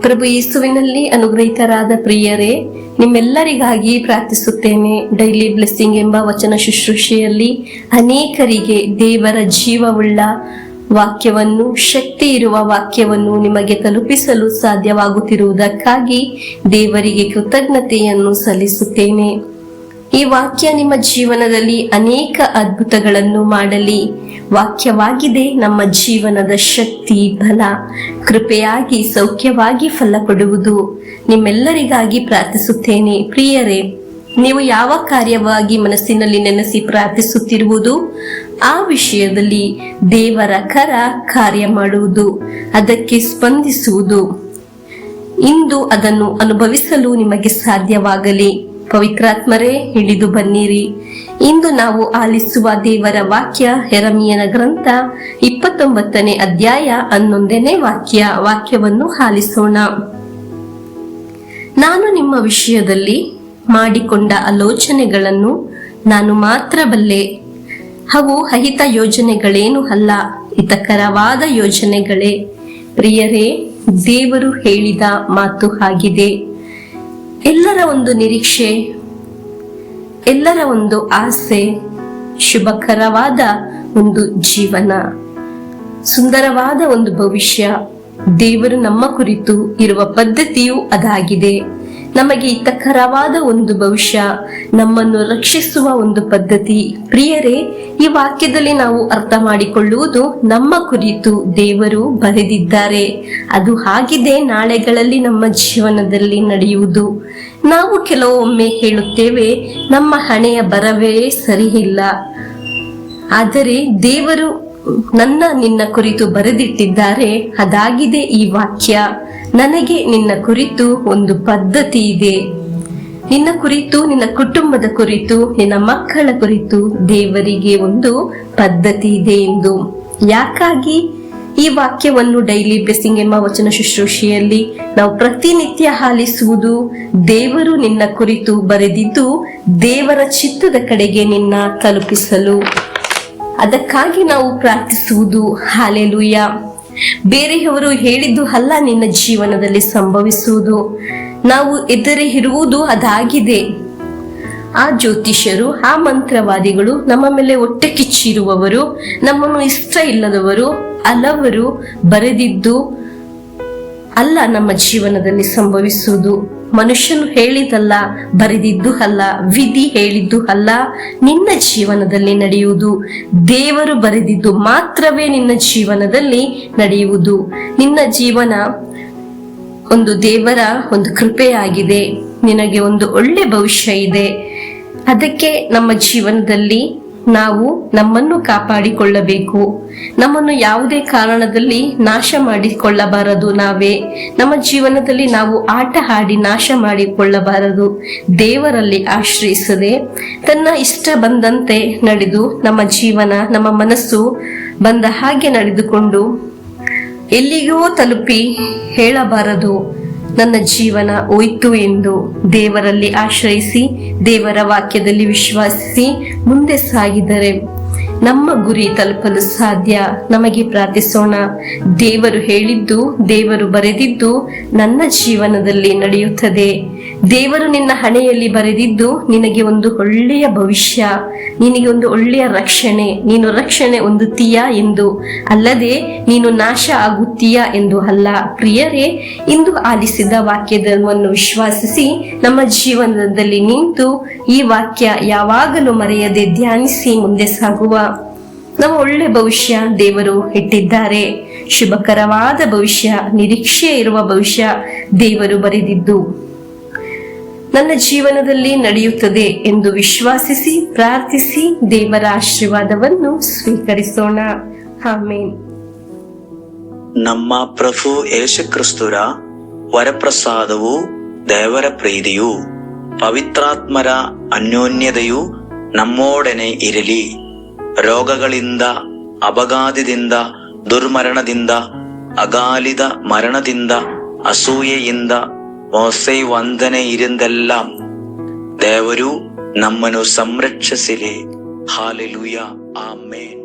ಪ್ರಭು ಯೇಸುವಿನಲ್ಲಿ ಅನುಗ್ರಹಿತರಾದ ಪ್ರಿಯರೇ, ನಿಮ್ಮೆಲ್ಲರಿಗಾಗಿ ಪ್ರಾರ್ಥಿಸುತ್ತೇನೆ. Daily blessing ಎಂಬ ವಚನ ಶುಶ್ರೂಷೆಯಲ್ಲಿ ಅನೇಕರಿಗೆ ದೇವರ ಜೀವವುಳ್ಳ ವಾಕ್ಯವನ್ನು, ಶಕ್ತಿ ಇರುವ ವಾಕ್ಯವನ್ನು ನಿಮಗೆ ತಲುಪಿಸಲು ಸಾಧ್ಯವಾಗುತ್ತಿರುವುದಕ್ಕಾಗಿ ದೇವರಿಗೆ ಕೃತಜ್ಞತೆಯನ್ನು ಸಲ್ಲಿಸುತ್ತೇನೆ. ಈ ವಾಕ್ಯ ನಿಮ್ಮ ಜೀವನದಲ್ಲಿ ಅನೇಕ ಅದ್ಭುತಗಳನ್ನು ಮಾಡಲಿ. ವಾಕ್ಯವಾಗಿದೆ ನಮ್ಮ ಜೀವನದ ಶಕ್ತಿ, ಬಲ, ಕೃಪೆಯಾಗಿ ಸೌಖ್ಯವಾಗಿ ಫಲ ಕೊಡುವುದು. ನಿಮ್ಮೆಲ್ಲರಿಗಾಗಿ ಪ್ರಾರ್ಥಿಸುತ್ತೇನೆ. ಪ್ರಿಯರೇ, ನೀವು ಯಾವ ಕಾರ್ಯವಾಗಿ ಮನಸ್ಸಿನಲ್ಲಿ ನೆನೆಸಿ ಪ್ರಾರ್ಥಿಸುತ್ತಿರುವುದು ಆ ವಿಷಯದಲ್ಲಿ ದೇವರ ಕರ ಕಾರ್ಯ ಮಾಡುವುದು, ಅದಕ್ಕೆ ಸ್ಪಂದಿಸುವುದು. ಇಂದು ಅದನ್ನು ಅನುಭವಿಸಲು ನಿಮಗೆ ಸಾಧ್ಯವಾಗಲಿ. ಪವಿತ್ರಾತ್ಮರೇ, ಹಿಡಿದು ಬನ್ನಿರಿ. ಇಂದು ನಾವು ಆಲಿಸುವ ದೇವರ ವಾಕ್ಯ ಯೆರೆಮೀಯನ ಗ್ರಂಥ 29ನೇ ಅಧ್ಯಾಯ 11ನೇ ವಾಕ್ಯವನ್ನು ಆಲಿಸೋಣ. ನಾನು ನಿಮ್ಮ ವಿಷಯದಲ್ಲಿ ಮಾಡಿಕೊಂಡ ಆಲೋಚನೆಗಳನ್ನು ನಾನು ಮಾತ್ರ ಬಲ್ಲೆ. ಅವು ಅಹಿತ ಯೋಜನೆಗಳೇನು ಅಲ್ಲ, ಹಿತಕರವಾದ ಯೋಜನೆಗಳೇ. ಪ್ರಿಯರೇ, ದೇವರು ಹೇಳಿದ ಮಾತು ಆಗಿದೆ. ಎಲ್ಲರ ಒಂದು ನಿರೀಕ್ಷೆ, ಎಲ್ಲರ ಒಂದು ಆಸೆ, ಶುಭಕರವಾದ ಒಂದು ಜೀವನ, ಸುಂದರವಾದ ಒಂದು ಭವಿಷ್ಯ. ದೇವರು ನಮ್ಮ ಕುರಿತು ಇರುವ ಪದ್ಧತಿಯು ಅದಾಗಿದೆ. ನಮಗೆ ಹಿತಕರವಾದ ಒಂದು ಭವಿಷ್ಯ, ನಮ್ಮನ್ನು ರಕ್ಷಿಸುವ ಒಂದು ಪದ್ಧತಿ. ಪ್ರಿಯರೇ, ಈ ವಾಕ್ಯದಲ್ಲಿ ನಾವು ಅರ್ಥ ಮಾಡಿಕೊಳ್ಳುವುದು ನಮ್ಮ ಕುರಿತು ದೇವರು ಬರೆದಿದ್ದಾರೆ. ಅದು ಆಗಿದೆ ನಾಳೆಗಳಲ್ಲಿ ನಮ್ಮ ಜೀವನದಲ್ಲಿ ನಡೆಯುವುದು. ನಾವು ಕೆಲವೊಮ್ಮೆ ಹೇಳುತ್ತೇವೆ, ನಮ್ಮ ಹಣೆಯ ಬರವೇ ಸರಿ ಇಲ್ಲ. ಆದರೆ ದೇವರು ನಿನ್ನ ಕುರಿತು ಬರೆದಿಟ್ಟಿದ್ದಾರೆ. ಅದಾಗಿದೆ ಈ ವಾಕ್ಯ. ನನಗೆ ನಿನ್ನ ಕುರಿತು ಒಂದು ಪದ್ಧತಿ ಇದೆ. ನಿನ್ನ ಕುರಿತು, ನಿನ್ನ ಕುಟುಂಬದ ಕುರಿತು, ನಿನ್ನ ಮಕ್ಕಳ ಕುರಿತು ದೇವರಿಗೆ ಒಂದು ಪದ್ಧತಿ ಇದೆ ಎಂದು. ಯಾಕಾಗಿ ಈ ವಾಕ್ಯವನ್ನು ಡೈಲಿ ಬ್ಲೆಸ್ಸಿಂಗ್ ಎಂಬ ವಚನ ಶುಶ್ರೂಷೆಯಲ್ಲಿ ನಾವು ಪ್ರತಿನಿತ್ಯ ಆಲಿಸುವುದು? ದೇವರು ನಿನ್ನ ಕುರಿತು ಬರೆದಿದ್ದು ದೇವರ ಚಿತ್ತದ ಕಡೆಗೆ ನಿನ್ನ ತಲುಪಿಸಲು. ಅದಕ್ಕಾಗಿ ನಾವು ಪ್ರಾರ್ಥಿಸುವುದು. ಹಾಲೆಲೂಯಾ. ಬೇರೆಯವರು ಹೇಳಿದ್ದು ಅಲ್ಲ ನಿನ್ನ ಜೀವನದಲ್ಲಿ ಸಂಭವಿಸುವುದು. ನಾವು ಎದುರೇ ಇರುವುದು ಅದಾಗಿದೆ. ಆ ಜ್ಯೋತಿಷ್ಯರು, ಆ ಮಂತ್ರವಾದಿಗಳು, ನಮ್ಮ ಮೇಲೆ ಹೊಟ್ಟೆ ಕಿಚ್ಚಿರುವವರು, ನಮ್ಮನ್ನು ಇಷ್ಟ ಇಲ್ಲದವರು ಹಲವರು ಬರೆದಿದ್ದು ಅಲ್ಲ ನಮ್ಮ ಜೀವನದಲ್ಲಿ ಸಂಭವಿಸುವುದು. ಮನುಷ್ಯನು ಹೇಳಿದಲ್ಲ, ಬರೆದಿದ್ದು ಅಲ್ಲ, ವಿಧಿ ಹೇಳಿದ್ದು ಅಲ್ಲ, ನಿನ್ನ ಜೀವನದಲ್ಲಿ ನಡೆಯುವುದು. ದೇವರು ಬರೆದಿದ್ದು ಮಾತ್ರವೇ ನಿನ್ನ ಜೀವನದಲ್ಲಿ ನಡೆಯುವುದು. ನಿನ್ನ ಜೀವನ ಒಂದು ದೇವರ ಒಂದು ಕೃಪೆಯಾಗಿದೆ. ನಿನಗೆ ಒಂದು ಒಳ್ಳೆ ಭವಿಷ್ಯ ಇದೆ. ಅದಕ್ಕೆ ನಮ್ಮ ಜೀವನದಲ್ಲಿ ನಾವು ನಮ್ಮನ್ನು ಕಾಪಾಡಿಕೊಳ್ಳಬೇಕು. ನಮ್ಮನ್ನು ಯಾವುದೇ ಕಾರಣದಲ್ಲಿ ನಾಶ ಮಾಡಿಕೊಳ್ಳಬಾರದು. ನಮ್ಮ ಜೀವನದಲ್ಲಿ ನಾವು ಆಟ ಆಡಿ ನಾಶ ಮಾಡಿಕೊಳ್ಳಬಾರದು. ದೇವರಲ್ಲಿ ಆಶ್ರಯಿಸದೆ ತನ್ನ ಇಷ್ಟ ಬಂದಂತೆ ನಡೆದು ನಮ್ಮ ಜೀವನ, ನಮ್ಮ ಮನಸ್ಸು ಬಂದ ಹಾಗೆ ನಡೆದುಕೊಂಡು ಎಲ್ಲಿಗೋ ತಲುಪಿ ಹೇಳಬಾರದು ನನ್ನ ಜೀವನ ಹೋಯ್ತು ಎಂದು. ದೇವರಲ್ಲಿ ಆಶ್ರಯಿಸಿ, ದೇವರ ವಾಕ್ಯದಲ್ಲಿ ವಿಶ್ವಾಸಿಸಿ ಮುಂದೆ ಸಾಗಿದರೆ ನಮ್ಮ ಗುರಿ ತಲುಪಲು ಸಾಧ್ಯ. ನಮಗೆ ಪ್ರಾರ್ಥಿಸೋಣ. ದೇವರು ಹೇಳಿದ್ದು, ದೇವರು ಬರೆದಿದ್ದು ನನ್ನ ಜೀವನದಲ್ಲಿ ನಡೆಯುತ್ತದೆ. ದೇವರು ನಿನ್ನ ಹಣೆಯಲ್ಲಿ ಬರೆದಿದ್ದು ನಿನಗೆ ಒಂದು ಒಳ್ಳೆಯ ಭವಿಷ್ಯ, ನಿನಗೆ ಒಂದು ಒಳ್ಳೆಯ ರಕ್ಷಣೆ. ನೀನು ರಕ್ಷಣೆ ಹೊಂದುತ್ತೀಯಾ ಎಂದು, ಅಲ್ಲದೆ ನೀನು ನಾಶ ಆಗುತ್ತೀಯಾ ಎಂದು ಅಲ್ಲ. ಪ್ರಿಯರೇ, ಇಂದು ಆಲಿಸಿದ ವಾಕ್ಯವನ್ನು ವಿಶ್ವಾಸಿಸಿ ನಮ್ಮ ಜೀವನದಲ್ಲಿ ನಿಂತು ಈ ವಾಕ್ಯ ಯಾವಾಗಲೂ ಮರೆಯದೆ ಧ್ಯಾನಿಸಿ ಮುಂದೆ ಸಾಗುವ. ನಮ್ಮ ಒಳ್ಳೆ ಭವಿಷ್ಯ ದೇವರು ಇಟ್ಟಿದ್ದಾರೆ. ಶುಭಕರವಾದ ಭವಿಷ್ಯ, ನಿರೀಕ್ಷೆ ಇರುವ ಭವಿಷ್ಯ ದೇವರು ಬರೆದಿದ್ದು ನನ್ನ ಜೀವನದಲ್ಲಿ ನಡೆಯುತ್ತದೆ ಎಂದು ವಿಶ್ವಾಸಿಸಿ ಪ್ರಾರ್ಥಿಸಿ ದೇವರ ಆಶೀರ್ವಾದವನ್ನು ಸ್ವೀಕರಿಸೋಣ. ಆಮೆನ್. ನಮ್ಮ ಪ್ರಭು ಯೇಸು ಕ್ರಿಸ್ತರ ವರಪ್ರಸಾದವು, ದೇವರ ಪ್ರೀತಿಯು, ಪವಿತ್ರಾತ್ಮರ ಅನ್ಯೋನ್ಯತೆಯು ನಮ್ಮೊಡನೆ ಇರಲಿ. ರೋಗಗಳಿಂದ, ಅಪಘಾತದಿಂದ, ದುರ್ಮರಣದಿಂದ, ಅಗಾಲಿದ ಮರಣದಿಂದ, ಅಸೂಯೆಯಿಂದ, ಮೋಸೆ ವಂದನೆ ಇರಿಂದೆಲ್ಲ ದೇವರು ನಮ್ಮನ್ನು ಸಂರಕ್ಷಿಸಲಿ. ಹಾಲೆಲೂಯಾ. ಆಮೆನ್.